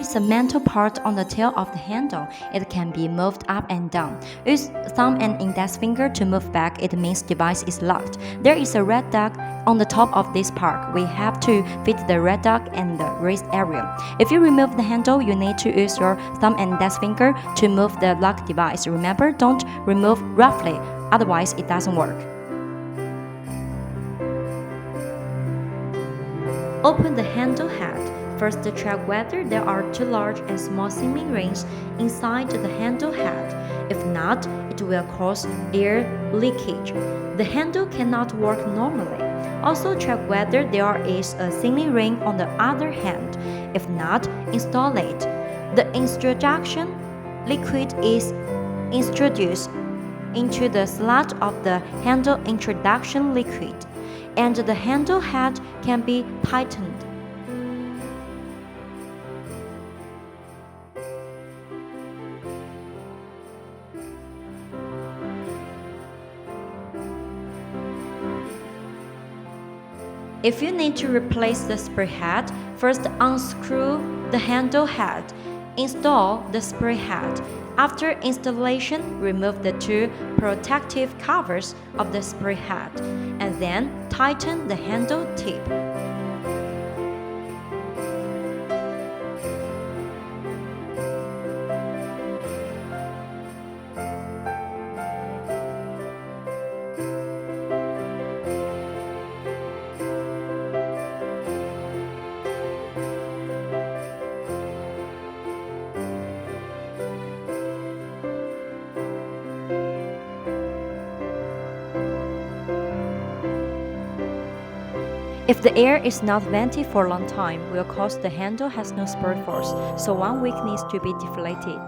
is a metal part on the tail of the handle. It can be moved up and down. Use thumb and index finger to move back. It means device is locked. There is a red dot on the top of this part. We have to fit the red dot in the wrist area. If you remove the handle, you need to use your thumb and index finger to move the lock device. Remember, don't remove roughly, otherwise it doesn't work. Open the handle head. First, check whether there are two large and small sealing rings inside the handle head. If not, it will cause air leakage. The handle cannot work normally. Also, check whether there is a sealing ring on the other hand. If not, install it. The introduction liquid is introduced into the slot of the handle introduction liquid, and the handle head can be tightened. If you need to replace the spray head, first unscrew the handle head. Install the spray head. After installation, remove the two protective covers of the spray head, and then tighten the handle tip. If the air is not vented for a long time, will cause the handle has no spray force, so 1 week needs to be deflated.